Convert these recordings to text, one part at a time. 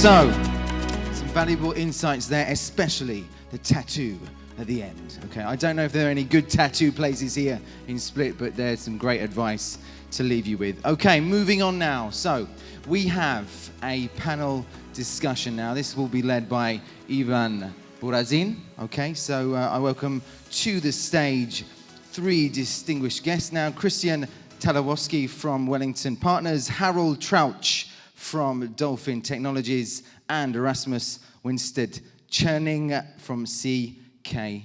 So, some valuable insights there, especially the tattoo at the end. Okay, I don't know if there are any good tattoo places here in Split, but there's some great advice to leave you with. Okay, moving on now. So, we have a panel discussion now. This will be led by Ivan Burazin. Okay, so I welcome to the stage three distinguished guests now. Christian Talawoski from Wellington Partners, Harold Trouch from Dolphin Technologies, and Erasmus Winstead Churning from CKO.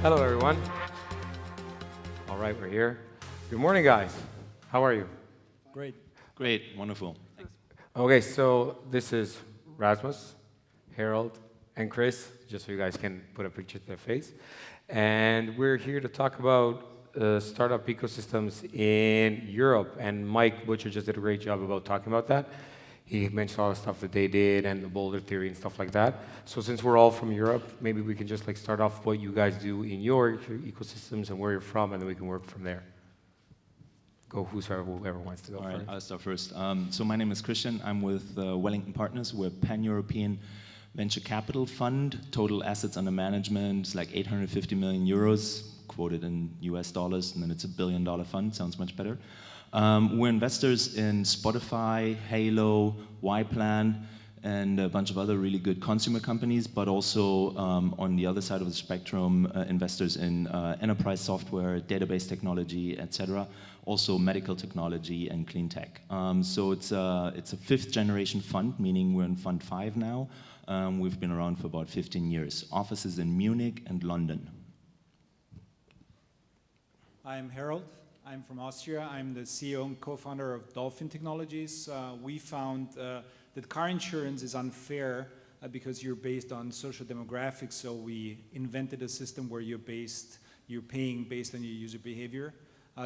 Hello, everyone. All right, we're here. Good morning, guys. How are you? Great. Great, wonderful. Thanks. Okay, so this is Rasmus, Harold, and Chris, just so you guys can put a picture to their face. And we're here to talk about startup ecosystems in Europe. And Mike Butcher just did a great job about talking about that. He mentioned all the stuff that they did and the boulder theory and stuff like that. So since we're all from Europe, maybe we can just start off what you guys do in your ecosystems and where you're from, and then we can work from there. Go whoever wants to go first. All right, I'll start first. So my name is Christian. I'm with Wellington Partners. We're a pan-European venture capital fund. Total assets under management is like 850 million euros, quoted in US dollars, and then it's $1 billion fund. Sounds much better. We're investors in Spotify, Halo, YPlan, and a bunch of other really good consumer companies, but also on the other side of the spectrum, investors in enterprise software, database technology, etc. Also medical technology and clean tech. So it's a fifth generation fund, meaning we're in fund 5 now. We've been around for about 15 years. Offices in Munich and London. I'm Harold. I'm from Austria. I'm the CEO and co-founder of Dolphin Technologies. We found that car insurance is unfair because you're based on social demographics, so we invented a system where you're paying based on your user behavior.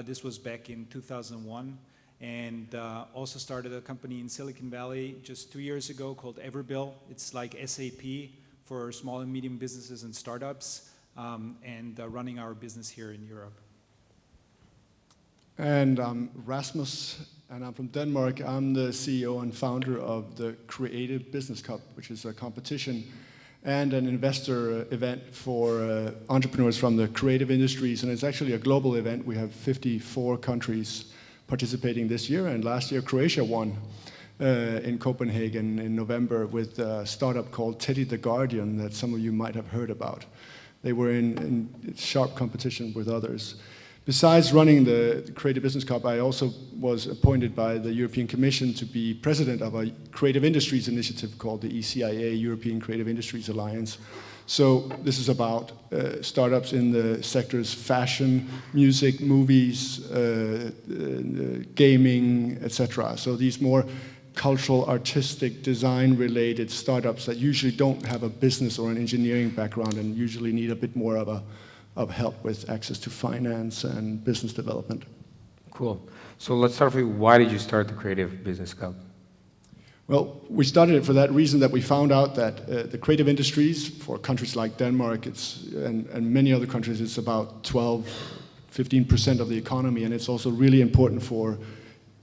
This was back in 2001, and also started a company in Silicon Valley just 2 years ago called Everbill. It's like SAP for small and medium businesses and startups, and running our business here in Europe. And I'm Rasmus, and I'm from Denmark. I'm the CEO and founder of the Creative Business Cup, which is a competition and an investor event for entrepreneurs from the creative industries. And it's actually a global event. We have 54 countries participating this year, and last year Croatia won in Copenhagen in November with a startup called Teddy the Guardian that some of you might have heard about. They were in sharp competition with others. Besides running the Creative Business Cup, I also was appointed by the European Commission to be president of a creative industries initiative called the ECIA, European Creative Industries Alliance. So this is about startups in the sectors fashion, music, movies, gaming, etc. So these more cultural, artistic, design-related startups that usually don't have a business or an engineering background and usually need a bit more of help with access to finance and business development. Cool. So let's start with why did you start the Creative Business Cup? Well, we started it for that reason that we found out that the creative industries for countries like Denmark and many other countries, it's about 12-15% of the economy, and it's also really important for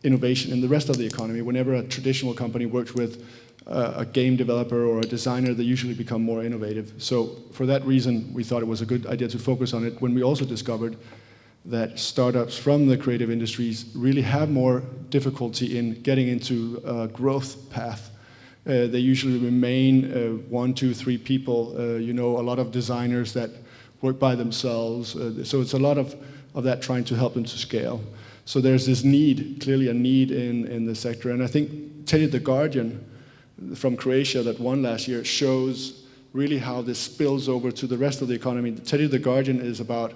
innovation in the rest of the economy. Whenever a traditional company works with a game developer or a designer, they usually become more innovative. So for that reason, we thought it was a good idea to focus on it, when we also discovered that startups from the creative industries really have more difficulty in getting into a growth path. They usually remain 1, 2, 3 people, a lot of designers that work by themselves. So it's a lot of that trying to help them to scale. So there's this need, clearly a need in the sector. And I think Teddy the Guardian from Croatia that won last year shows really how this spills over to the rest of the economy. Teddy the Guardian is about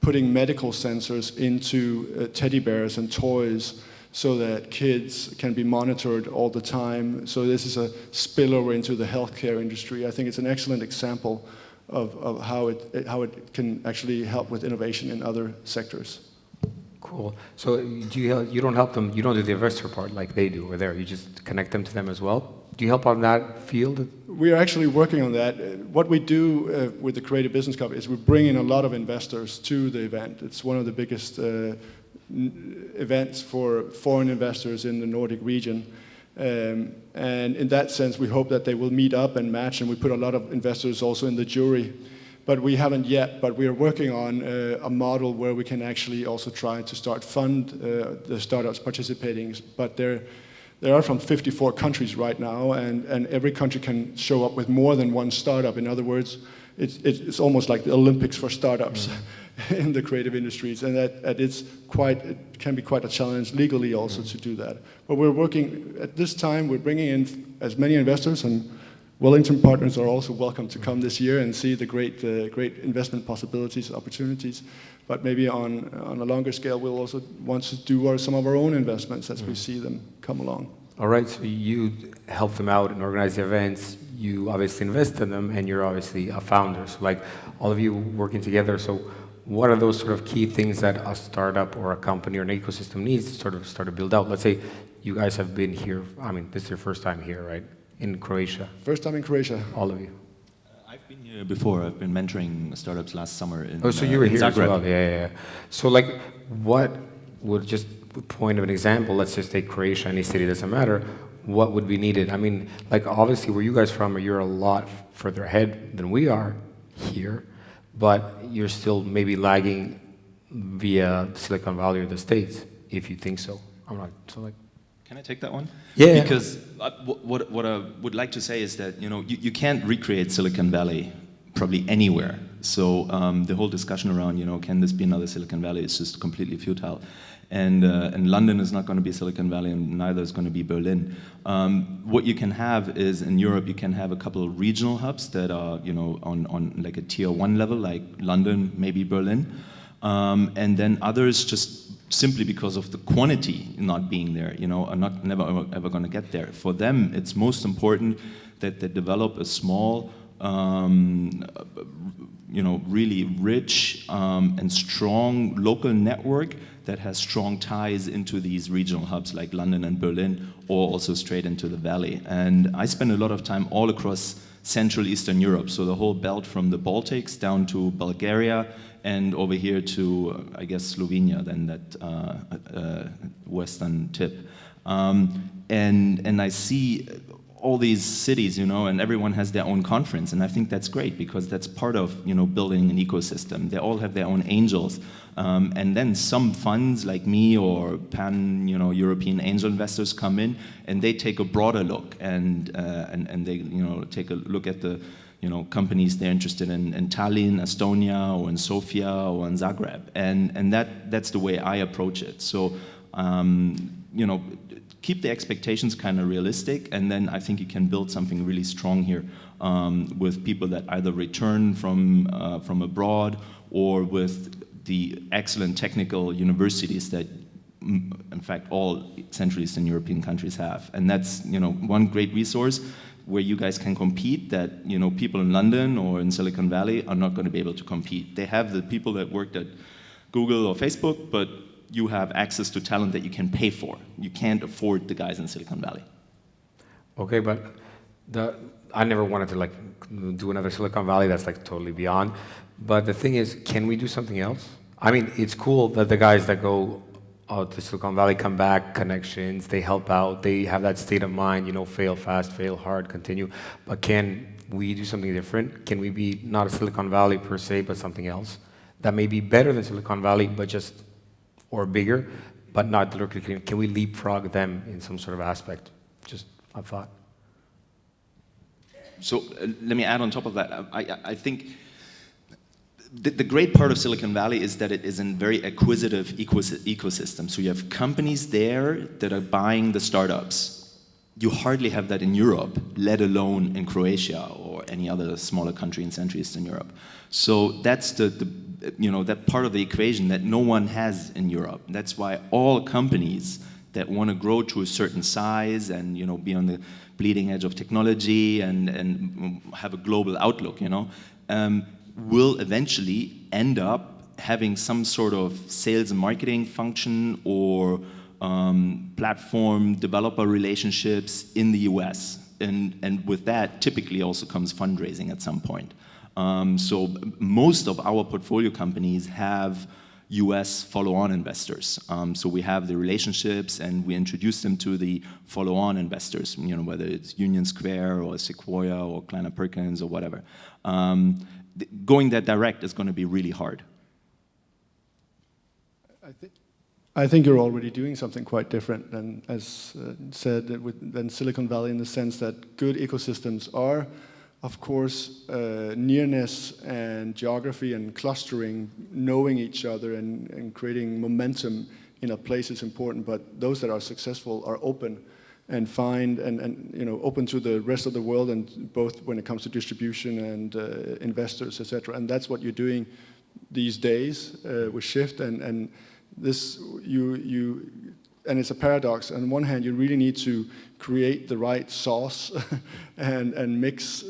putting medical sensors into teddy bears and toys so that kids can be monitored all the time. So this is a spillover into the healthcare industry. I think it's an excellent example of how it can actually help with innovation in other sectors. Cool. So you don't help them, you don't do the investor part like they do over there, you just connect them to them as well? Do you help on that field? We are actually working on that. What we do with the Creative Business Cup is we bring in a lot of investors to the event. It's one of the biggest events for foreign investors in the Nordic region. And in that sense, we hope that they will meet up and match, and we put a lot of investors also in the jury. But we haven't yet, but we are working on a model where we can actually also try to fund the startups participating. But they are from 54 countries right now, and every country can show up with more than one startup. In other words, it's almost like the Olympics for startups in the creative industries, and it can be quite a challenge legally also to do that. But we're working, at this time, we're bringing in as many investors, and Wellington partners are also welcome to come this year and see the great investment possibilities, opportunities. But maybe on a longer scale, we'll also want to do some of our own investments as we see them come along. All right, so you help them out and organize the events. You obviously invest in them, and you're obviously a founder. So like all of you working together, so what are those sort of key things that a startup or a company or an ecosystem needs to sort of start to build out? Let's say you guys have been here, I mean, this is your first time here, right? In Croatia. First time in Croatia. All of you. I've been here before. I've been mentoring startups last summer in so you were here as Zagreb. well. Yeah. So like, what would just point of an example, let's just take Croatia, any city, doesn't matter, what would be needed? I mean, like obviously where you guys from, you're a lot further ahead than we are here, but you're still maybe lagging via Silicon Valley or the States, if you think so. I'm not, so like. Can I take that one? Yeah. Because what I would like to say is that, you know, you can't recreate Silicon Valley probably anywhere. So the whole discussion around, you know, can this be another Silicon Valley is just completely futile. And London is not going to be Silicon Valley, and neither is going to be Berlin. What you can have is, in Europe, you can have a couple of regional hubs that are, you know, on like a tier 1 level, like London, maybe Berlin. And then others just simply because of the quantity not being there, you know, are never ever going to get there. For them, it's most important that they develop a small, you know, really rich and strong local network that has strong ties into these regional hubs like London and Berlin, or also straight into the valley. And I spend a lot of time all across Central Eastern Europe, so the whole belt from the Baltics down to Bulgaria and over here to, I guess, Slovenia, then that western tip. And I see all these cities, you know, and everyone has their own conference, and I think that's great because that's part of, you know, building an ecosystem. They all have their own angels, and then some funds like me or European angel investors come in and they take a broader look and they, you know, take a look at the, you know, companies they're interested in Tallinn, Estonia, or in Sofia, or in Zagreb, and that's the way I approach it. So, you know, keep the expectations kind of realistic, and then I think you can build something really strong here with people that either return from abroad or with the excellent technical universities that, in fact, all Central Eastern European countries have. And that's, you know, one great resource where you guys can compete that, you know, people in London or in Silicon Valley are not going to be able to compete. They have the people that worked at Google or Facebook, but you have access to talent that you can pay for. You can't afford the guys in Silicon Valley. Okay, but I never wanted to like do another Silicon Valley. That's like totally beyond. But the thing is, can we do something else? I mean, it's cool that the guys that go out to Silicon Valley come back, connections, they help out, they have that state of mind, you know, fail fast, fail hard, continue. But can we do something different? Can we be not a Silicon Valley per se, but something else that may be better than Silicon Valley, but just or bigger, but not directly? Can we leapfrog them in some sort of aspect? Just a thought. So let me add on top of that. I think the great part of Silicon Valley is that it is a very acquisitive ecosystem. So you have companies there that are buying the startups. You hardly have that in Europe, let alone in Croatia or any other smaller country in Central Eastern Europe. So that's the you know, that part of the equation that no one has in Europe. That's why all companies that want to grow to a certain size and, you know, be on the bleeding edge of technology and have a global outlook, you know, will eventually end up having some sort of sales and marketing function or platform developer relationships in the US. and with that, typically also comes fundraising at some point. So most of our portfolio companies have US follow-on investors. So we have the relationships and we introduce them to the follow-on investors, whether it's Union Square or Sequoia or Kleiner Perkins or whatever. Going that direct is going to be really hard. I think you're already doing something quite different than, as said, than Silicon Valley, in the sense that good ecosystems are, of course, nearness and geography and clustering, knowing each other and creating momentum in a place is important. But those that are successful are open and find and open to the rest of the world, and both when it comes to distribution and investors, etc. And that's what you're doing these days with Shift and this and it's a paradox. On one hand, you really need to create the right sauce and mix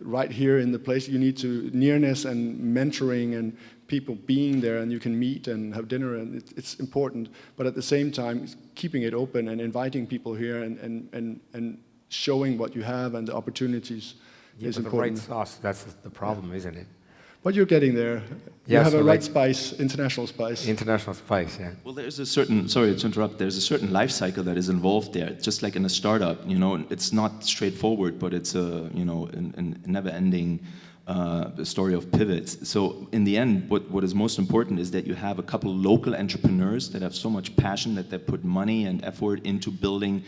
right here in the place. You need to nearness and mentoring and people being there, and you can meet and have dinner, and it's important. But at the same time, keeping it open and inviting people here and showing what you have and the opportunities is important. The right sauce, that's the problem, isn't it? But you're getting there. Yeah, you have so a right spice, international spice. International spice, yeah. Well, there's a certain, sorry to interrupt, there's a certain life cycle that is involved there. Just like in a startup, it's not straightforward, but it's a never-ending story of pivots. So in the end, what is most important is that you have a couple local entrepreneurs that have so much passion that they put money and effort into building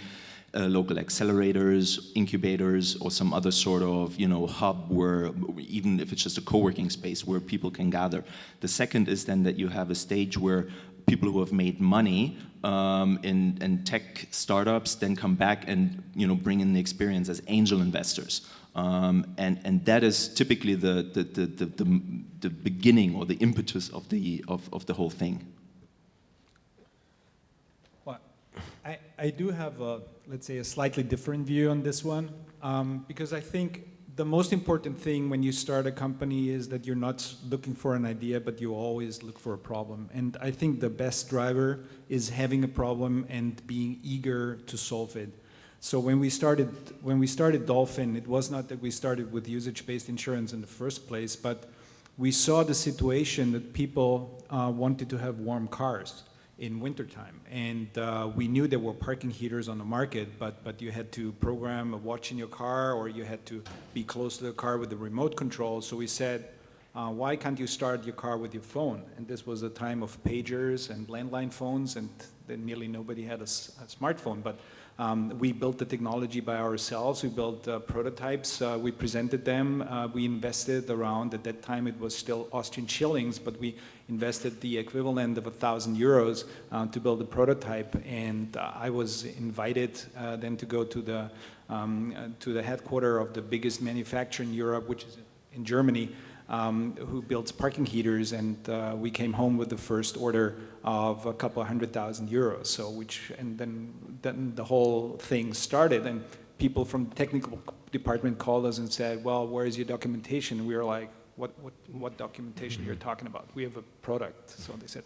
local accelerators, incubators, or some other sort of hub where, even if it's just a co-working space where people can gather. The second is then that you have a stage where people who have made money in tech startups then come back and bring in the experience as angel investors. And that is typically the beginning or the impetus of the whole thing. Well, I do have let's say a slightly different view on this one, because I think the most important thing when you start a company is that you're not looking for an idea, but you always look for a problem. And I think the best driver is having a problem and being eager to solve it. So when we started Dolphin, it was not that we started with usage-based insurance in the first place, but we saw the situation that people wanted to have warm cars in wintertime. And we knew there were parking heaters on the market, but you had to program a watch in your car, or you had to be close to the car with the remote control. So we said, why can't you start your car with your phone? And this was a time of pagers and landline phones, and then nearly nobody had a smartphone. But we built the technology by ourselves. We built prototypes. We presented them. We invested around, at that time it was still Austrian shillings, but we invested the equivalent of 1,000 euros to build a prototype. And I was invited then to go to the headquarters of the biggest manufacturer in Europe, which is in Germany, who builds parking heaters, and we came home with the first order of a couple of €100,000. So and then the whole thing started, and people from the technical department called us and said, well, where is your documentation? And we were like, what documentation you're talking about? We have a product. So they said,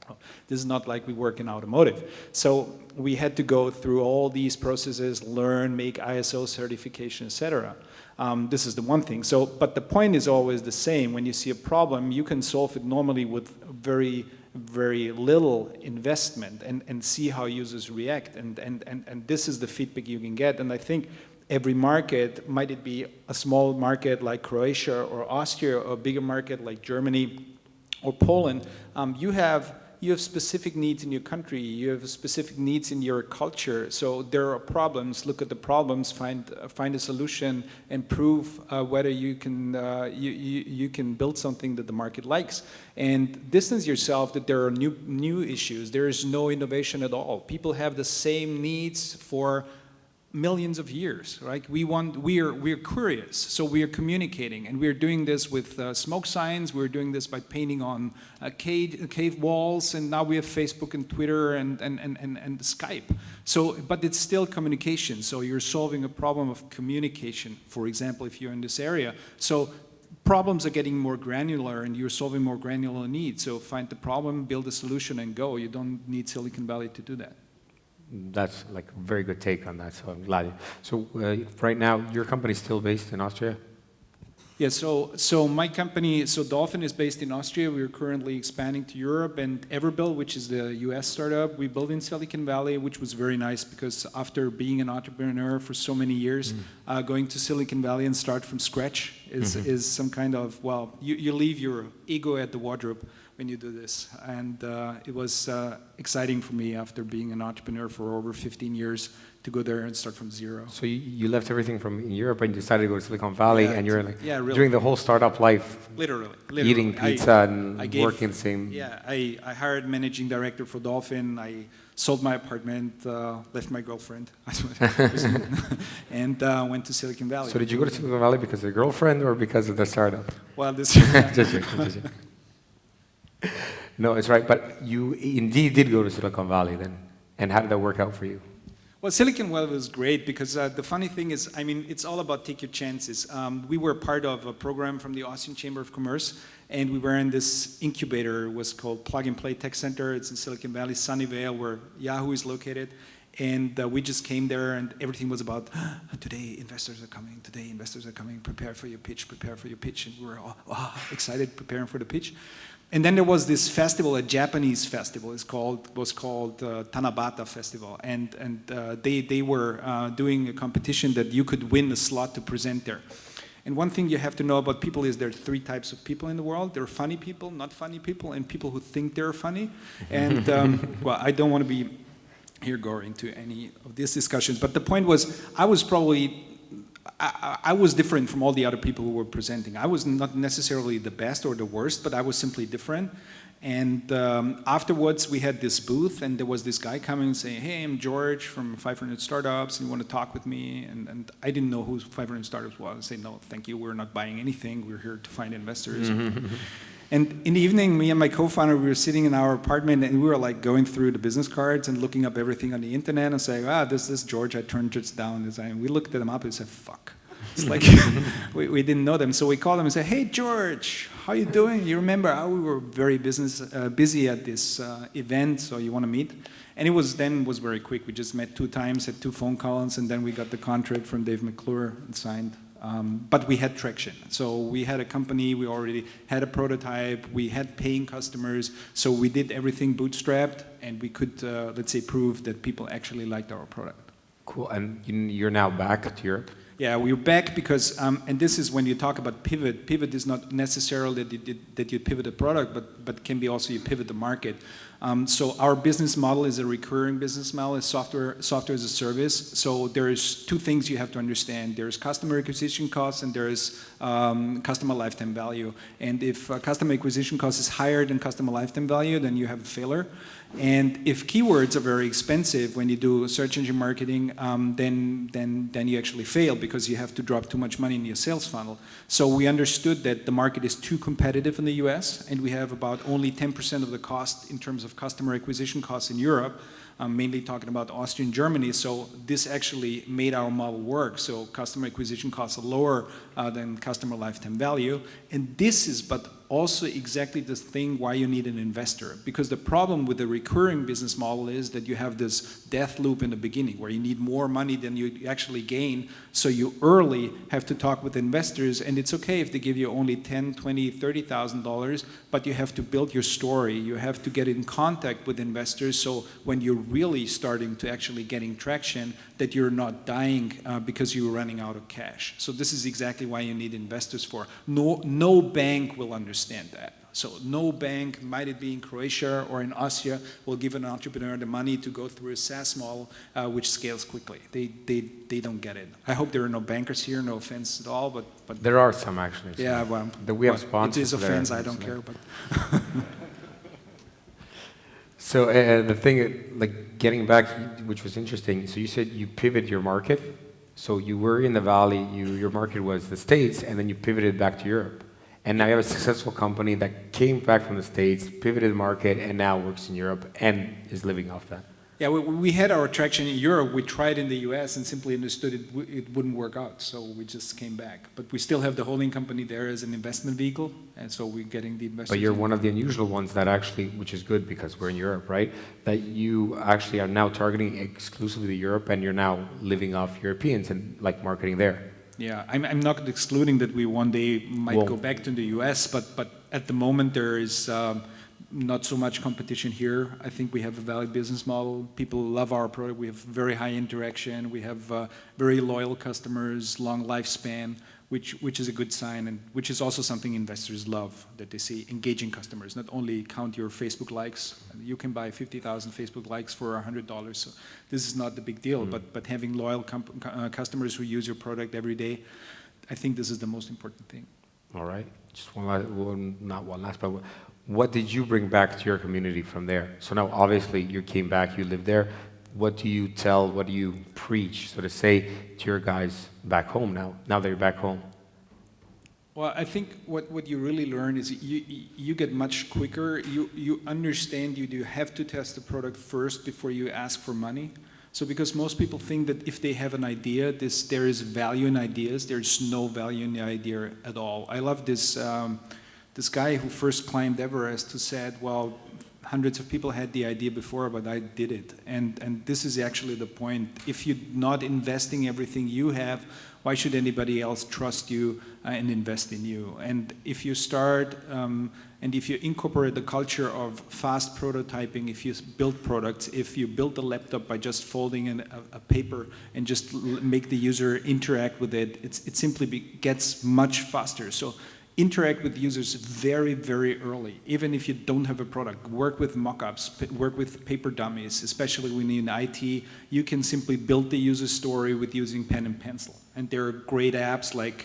oh, this is not like we work in automotive. So we had to go through all these processes, learn, make ISO certification, etc. This is the one thing. So, but the point is always the same. When you see a problem, you can solve it normally with very, very little investment and see how users react. And this is the feedback you can get. And I think every market, might it be a small market like Croatia or Austria, or a bigger market like Germany or Poland, you have specific needs in your country, you have specific needs in your culture. So there are problems, look at the problems, find a solution, and prove whether you can build something that the market likes. And distance yourself that there are new issues. There is no innovation at all. People have the same needs for millions of years, right? We're curious, so we are communicating, and we're doing this with smoke signs. We're doing this by painting on cave walls, and now we have Facebook and Twitter and Skype. So, but it's still communication. So you're solving a problem of communication, for example, if you're in this area. So problems are getting more granular, and you're solving more granular needs. So find the problem, build a solution, and go. You don't need Silicon Valley to do that. that's like a very good take on that. So I'm glad. So right now, your company is still based in Austria? Yeah, so my company, so Dolphin is based in Austria. We're currently expanding to Europe, and Everbuild, which is the US startup, we built in Silicon Valley, which was very nice because after being an entrepreneur for so many years, going to Silicon Valley and start from scratch is some kind of, well, you leave your ego at the wardrobe when you do this. And it was exciting for me after being an entrepreneur for over 15 years to go there and start from zero. So you left everything from Europe and decided to go to Silicon Valley, and you're like really. during the whole startup life, literally. eating pizza and working the same. Yeah, I hired managing director for Dolphin. I sold my apartment, left my girlfriend, and went to Silicon Valley. So did you go to Silicon Valley because of your girlfriend or because of the startup? Well, this. Just joking. No, it's right. But you indeed did go to Silicon Valley then, and how did that work out for you? Well, Silicon Valley was great because the funny thing is, I mean, it's all about take your chances. We were part of a program from the Austrian Chamber of Commerce, and we were in this incubator. It was called Plug and Play Tech Center. It's in Silicon Valley, Sunnyvale, where Yahoo is located. And we just came there, and everything was about, today investors are coming, prepare for your pitch. And we were all excited, preparing for the pitch. And then there was this festival, a Japanese festival. Was called Tanabata Festival, and they were doing a competition that you could win a slot to present there. And one thing you have to know about people is there are three types of people in the world. There are funny people, not funny people, and people who think they're funny. And well, I don't want to be here go into any of these discussions, but the point was, I was different from all the other people who were presenting. I was not necessarily the best or the worst, but I was simply different. And afterwards, we had this booth, and there was this guy coming and saying, hey, I'm George from 500 Startups, and you want to talk with me? And I didn't know who 500 Startups was. I said, no, thank you, we're not buying anything. We're here to find investors. And in the evening, me and my co-founder, we were sitting in our apartment, and we were like going through the business cards and looking up everything on the internet and saying, this is George, I turned just down. And we looked at them up and said, fuck. It's like, we didn't know them. So we called them and said, hey, George, how you doing? You remember how we were very busy at this event, so you want to meet? And it was very quick. We just met 2 times, had 2 phone calls, and then we got the contract from Dave McClure and signed. But we had traction. So we had a company, we already had a prototype, we had paying customers, so we did everything bootstrapped, and we could, let's say, prove that people actually liked our product. Cool, and you're now back to Europe? Yeah, we're back because, and this is when you talk about pivot. Pivot is not necessarily that you pivot a product, but can be also you pivot the market. So our business model is a recurring business model, is software as a service. So there's 2 things you have to understand. There's customer acquisition costs and there's customer lifetime value. And if customer acquisition cost is higher than customer lifetime value, then you have a failure. And if keywords are very expensive when you do search engine marketing, then you actually fail because you have to drop too much money in your sales funnel. So we understood that the market is too competitive in the US, and we have about only 10% of the cost in terms of customer acquisition costs in Europe. I'm mainly talking about Austria and Germany, so this actually made our model work. So customer acquisition costs are lower than customer lifetime value. And this is, but also exactly the thing why you need an investor. Because the problem with the recurring business model is that you have this death loop in the beginning where you need more money than you actually gain. So you early have to talk with investors, and it's okay if they give you only $10,000, $20,000, $30,000, but you have to build your story. You have to get in contact with investors, so when you're really starting to actually getting traction, that you're not dying because you're running out of cash. So this is exactly why you need investors for. No bank will understand that. So no bank, might it be in Croatia or in Austria, will give an entrepreneur the money to go through a SaaS model which scales quickly. They don't get it. I hope there are no bankers here, no offense at all, but there are some actually. So yeah, well, we have sponsors. It is offense, there, I don't care, but. So the thing, like getting back, which was interesting, so you said you pivot your market. So you were in the Valley, your market was the States, and then you pivoted back to Europe. And now you have a successful company that came back from the States, pivoted the market, and now works in Europe and is living off that. Yeah, we had our traction in Europe. We tried in the US and simply understood it wouldn't work out. So we just came back. But we still have the holding company there as an investment vehicle. And so we're getting the investors. But you're one of the unusual ones that actually, which is good because we're in Europe, right? That you actually are now targeting exclusively Europe and you're now living off Europeans and like marketing there. Yeah, I'm not excluding that we one day might go back to the US, but at the moment there is not so much competition here. I think we have a valid business model. People love our product. We have very high interaction. We have very loyal customers, long lifespan, which is a good sign, and which is also something investors love, that they see engaging customers, not only count your Facebook likes. You can buy 50,000 Facebook likes for $100, so this is not the big deal, but having loyal customers who use your product every day, I think this is the most important thing. All right, just not one last, but what did you bring back to your community from there? So now obviously you came back, you lived there. What do you tell, what do you preach, so to say, to your guys back home now that you're back home? Well, I think what you really learn is you get much quicker. You understand you have to test the product first before you ask for money. So because most people think that if they have an idea, there is value in ideas, there's no value in the idea at all. I love this, this guy who first climbed Everest who said, well, hundreds of people had the idea before, but I did it. And this is actually the point. If you're not investing everything you have, why should anybody else trust you and invest in you? And if you start, and if you incorporate the culture of fast prototyping, if you build products, if you build a laptop by just folding a paper and just make the user interact with it, it simply gets much faster. So interact with users very, very early, even if you don't have a product. Work with mock-ups, work with paper dummies, especially when you're in IT. You can simply build the user story with using pen and pencil. And there are great apps like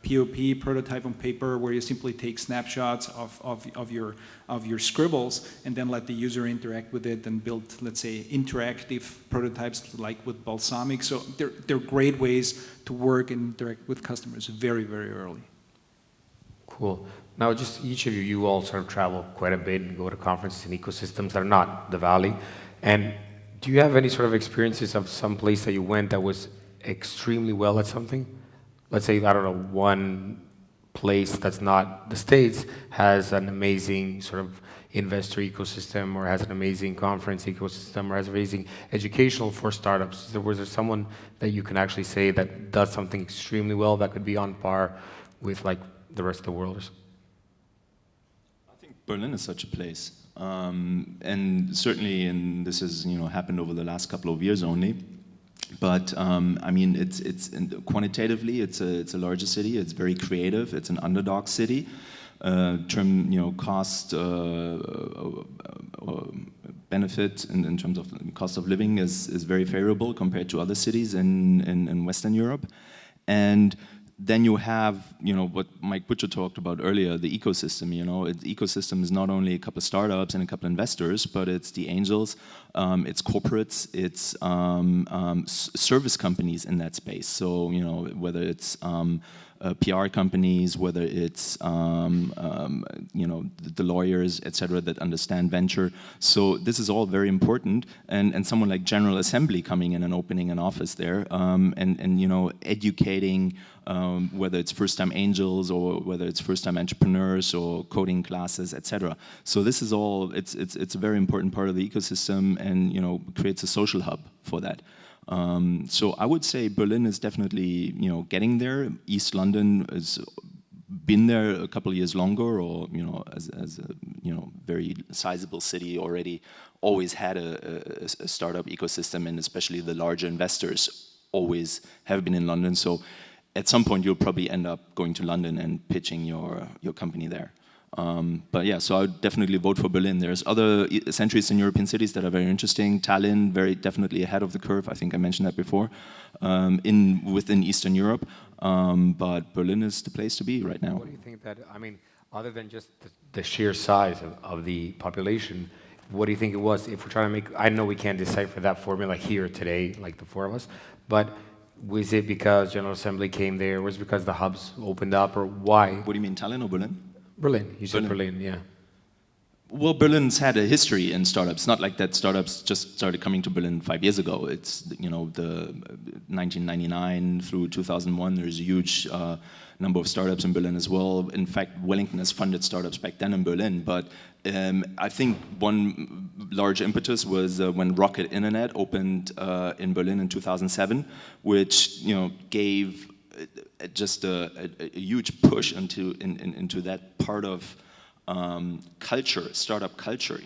POP, Prototype on Paper, where you simply take snapshots of your scribbles and then let the user interact with it and build, let's say, interactive prototypes like with Balsamiq. So they're great ways to work and interact with customers very, very early. Cool. Now, just each of you all sort of travel quite a bit and go to conferences and ecosystems that are not the Valley. And do you have any sort of experiences of some place that you went that was extremely well at something? Let's say, I don't know, one place that's not the States has an amazing sort of investor ecosystem or has an amazing conference ecosystem or has amazing educational for startups. Was there someone that you can actually say that does something extremely well that could be on par with like the rest of the world? I think Berlin is such a place, and certainly, and this has happened over the last couple of years only. But I mean, it's quantitatively, it's a larger city. It's very creative. It's an underdog city. Cost benefit in terms of cost of living is very favorable compared to other cities in Western Europe, and then you have, what Mike Butcher talked about earlier, the ecosystem. The ecosystem is not only a couple of startups and a couple of investors, but it's the angels, it's corporates, it's service companies in that space. So, whether it's PR companies, whether it's the lawyers, etc., that understand venture. So this is all very important. And someone like General Assembly coming in and opening an office there, and educating, whether it's first-time angels or whether it's first-time entrepreneurs or coding classes, etc. So this is all. It's a very important part of the ecosystem, and creates a social hub for that. So I would say Berlin is definitely, getting there. East London has been there a couple of years longer, or as a very sizable city already, always had a startup ecosystem, and especially the larger investors always have been in London. So at some point you'll probably end up going to London and pitching your company there. But yeah, so I would definitely vote for Berlin. There's other Central Eastern European cities that are very interesting. Tallinn, very definitely ahead of the curve. I think I mentioned that before, within Eastern Europe. But Berlin is the place to be right now. What do you think that, I mean, other than just the sheer size of the population, what do you think it was? If we're trying to make, I know we can't decipher that formula here today, like the four of us, but was it because General Assembly came there? Was it because the hubs opened up, or why? What do you mean, Tallinn or Berlin? Berlin. You said Berlin, yeah. Well, Berlin's had a history in startups. Not like that startups just started coming to Berlin 5 years ago. It's, the 1999 through 2001, there's a huge number of startups in Berlin as well. In fact, Wellington has funded startups back then in Berlin. But I think one large impetus was when Rocket Internet opened in Berlin in 2007, which gave just a huge push into that part of culture, startup culture.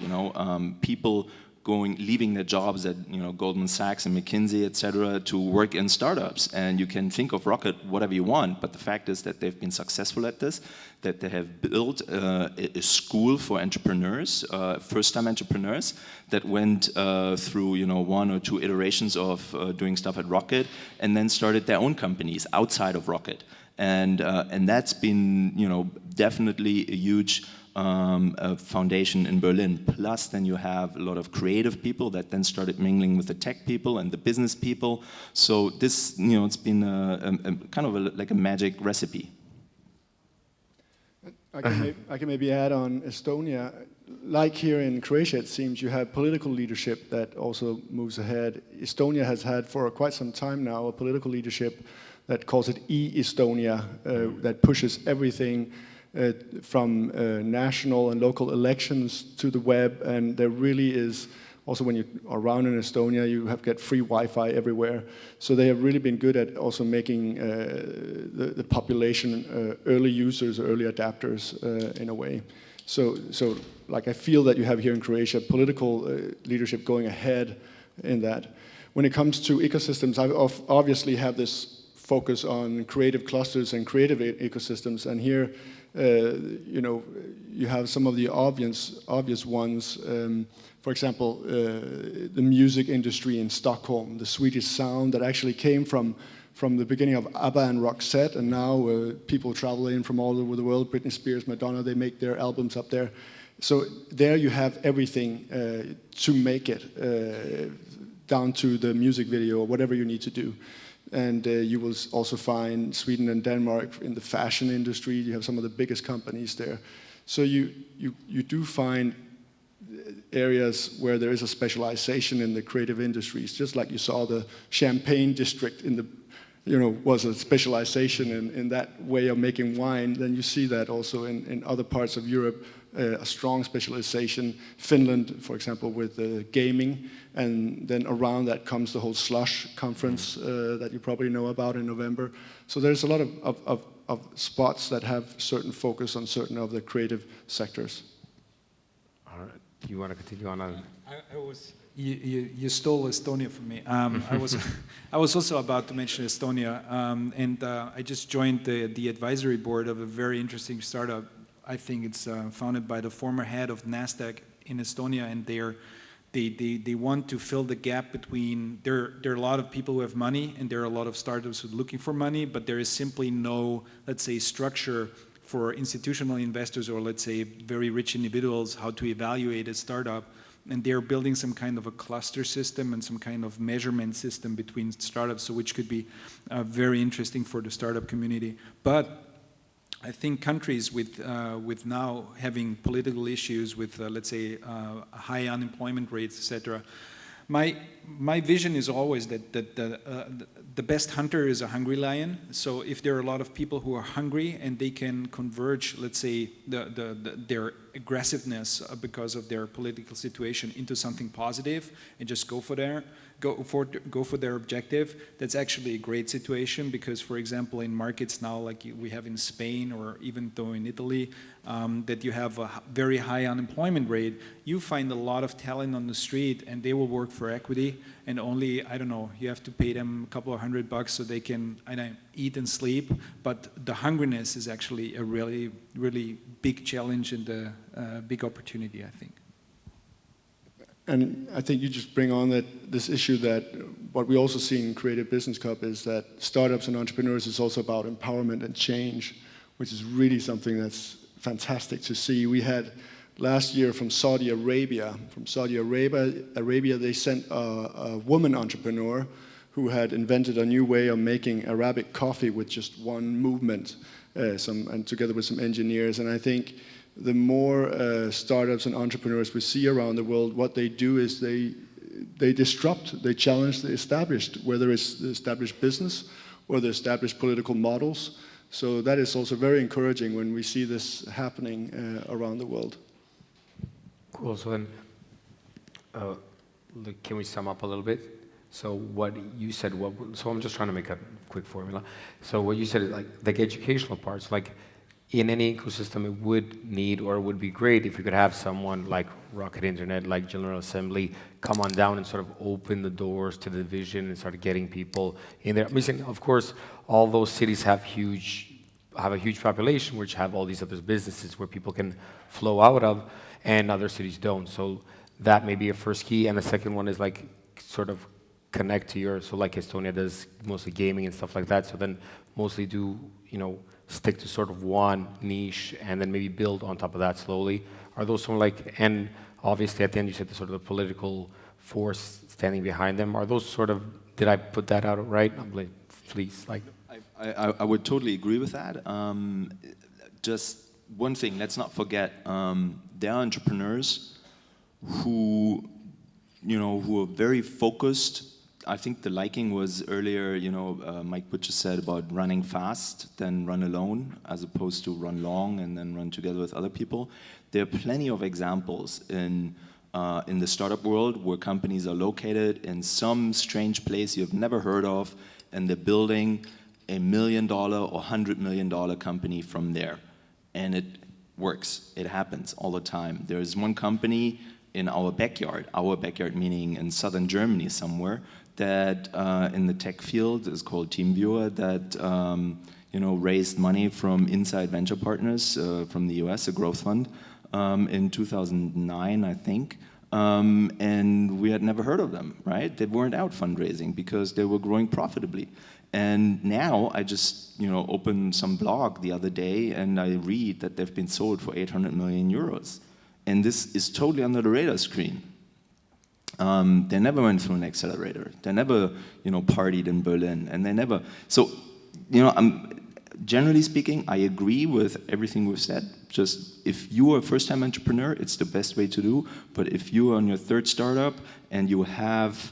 People leaving their jobs at Goldman Sachs and McKinsey, etc., to work in startups. And you can think of Rocket whatever you want, but the fact is that they've been successful at this, that they have built a school for entrepreneurs, first-time entrepreneurs, that went through one or two iterations of doing stuff at Rocket, and then started their own companies outside of Rocket. And that's been definitely a huge foundation in Berlin. Plus, then you have a lot of creative people that then started mingling with the tech people and the business people. So this, it's been a kind of like a magic recipe. I can maybe add on Estonia. Like here in Croatia, it seems you have political leadership that also moves ahead. Estonia has had for quite some time now a political leadership that calls it e-Estonia, that pushes everything from national and local elections to the web, and there really is, also when you are around in Estonia, you get free Wi-Fi everywhere. So they have really been good at also making the population early users, early adapters in a way. So like I feel that you have here in Croatia political leadership going ahead in that. When it comes to ecosystems, I obviously have this focus on creative clusters and creative ecosystems, and here you have some of the obvious ones. For example, the music industry in Stockholm, the Swedish sound that actually came from the beginning of ABBA and Roxette, and now people travel in from all over the world. Britney Spears, Madonna, they make their albums up there. So there you have everything to make it, down to the music video or whatever you need to do. And you will also find Sweden and Denmark in the fashion industry. You have some of the biggest companies there. So you do find areas where there is a specialization in the creative industries, just like you saw the Champagne district in the, was a specialization in that way of making wine. Then you see that also in other parts of Europe, a strong specialization. Finland, for example, with gaming, and then around that comes the whole Slush conference that you probably know about in November. So there's a lot of spots that have certain focus on certain of the creative sectors. All right. Do you want to continue on? You stole Estonia from me. I was also about to mention Estonia, and I just joined the advisory board of a very interesting startup. I think it's founded by the former head of NASDAQ in Estonia, and they want to fill the gap between, there are a lot of people who have money, and there are a lot of startups who are looking for money, but there is simply no, let's say, structure for institutional investors or, let's say, very rich individuals how to evaluate a startup. And they're building some kind of a cluster system and some kind of measurement system between startups, so which could be very interesting for the startup community. But I think countries with now having political issues with, let's say, high unemployment rates, etc. My vision is always that the best hunter is a hungry lion. So if there are a lot of people who are hungry and they can converge, let's say, their aggressiveness because of their political situation into something positive and just go for their objective, that's actually a great situation, because, for example, in markets now like we have in Spain or even though in Italy, that you have a very high unemployment rate, you find a lot of talent on the street and they will work for equity, and only, I don't know, you have to pay them a couple of $100 so they can eat and sleep. But the hungriness is actually a really, really big challenge and a big opportunity, I think. And I think you just bring on this issue that what we also see in Creative Business Cup is that startups and entrepreneurs is also about empowerment and change, which is really something that's fantastic to see. We had last year from Saudi Arabia, they sent a woman entrepreneur who had invented a new way of making Arabic coffee with just one movement, and together with some engineers. And I think the more startups and entrepreneurs we see around the world, what they do is they disrupt, they challenge the established, whether it's the established business or the established political models. So that is also very encouraging when we see this happening around the world. Cool. So then, can we sum up a little bit? So what you said, so I'm just trying to make a quick formula. So what you said is like educational parts, like in any ecosystem, it would need or it would be great if you could have someone like Rocket Internet, like General Assembly, come on down and sort of open the doors to the vision and start getting people in there. I mean, of course, all those cities have a huge population, which have all these other businesses where people can flow out of, and other cities don't. So that may be a first key, and the second one is like sort of connect to so like Estonia does mostly gaming and stuff like that. So then mostly do stick to sort of one niche and then maybe build on top of that slowly. Are those some and obviously at the end you said the sort of the political force standing behind them. Are those sort of, did I put that out right? Please, I would totally agree with that. Just one thing, let's not forget, there are entrepreneurs who are very focused. I think the liking was earlier, Mike Butcher said about running fast, then run alone, as opposed to run long and then run together with other people. There are plenty of examples in the startup world where companies are located in some strange place you've never heard of, and they're building $1 million or $100 million company from there. And it works. It happens all the time. There's one company in our backyard meaning in southern Germany somewhere, that in the tech field is called TeamViewer, that raised money from inside venture partners from the US, a growth fund, in 2009, I think. And we had never heard of them, right? They weren't out fundraising because they were growing profitably. And now I just opened some blog the other day and I read that they've been sold for 800 million euros. And this is totally under the radar screen. They never went through an accelerator. They never, partied in Berlin, and they never. So, generally speaking, I agree with everything we've said. Just if you are a first-time entrepreneur, it's the best way to do. But if you are on your third startup and you have,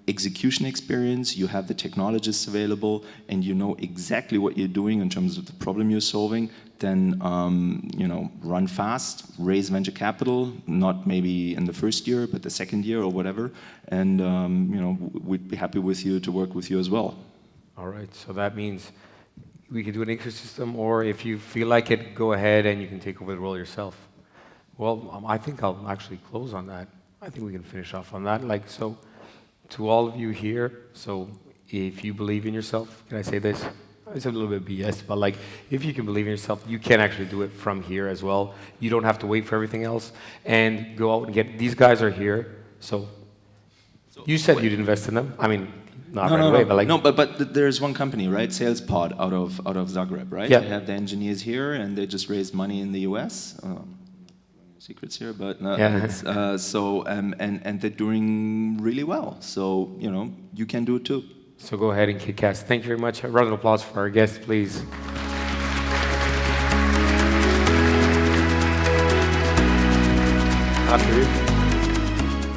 execution experience, you have the technologists available, and you know exactly what you're doing in terms of the problem you're solving, then run fast, raise venture capital, not maybe in the first year, but the second year or whatever, and we'd be happy with you to work with you as well. All right, so that means we can do an ecosystem, or if you feel like it, go ahead and you can take over the role yourself. Well, I think I'll actually close on that. I think we can finish off on that. So, to all of you here, so if you believe in yourself, can I say this? It's a little bit BS, but if you can believe in yourself, you can actually do it from here as well. You don't have to wait for everything else, and go out and get, these guys are here, so you said you'd invest in them. I mean, not right away, but No, but there's one company, right? SalesPod out of Zagreb, right? Yeah. They have the engineers here, and they just raised money in the US. Secrets here, but yeah. And they're doing really well. So you can do it too. So go ahead and kick ass. Thank you very much. A round of applause for our guests, please. After you.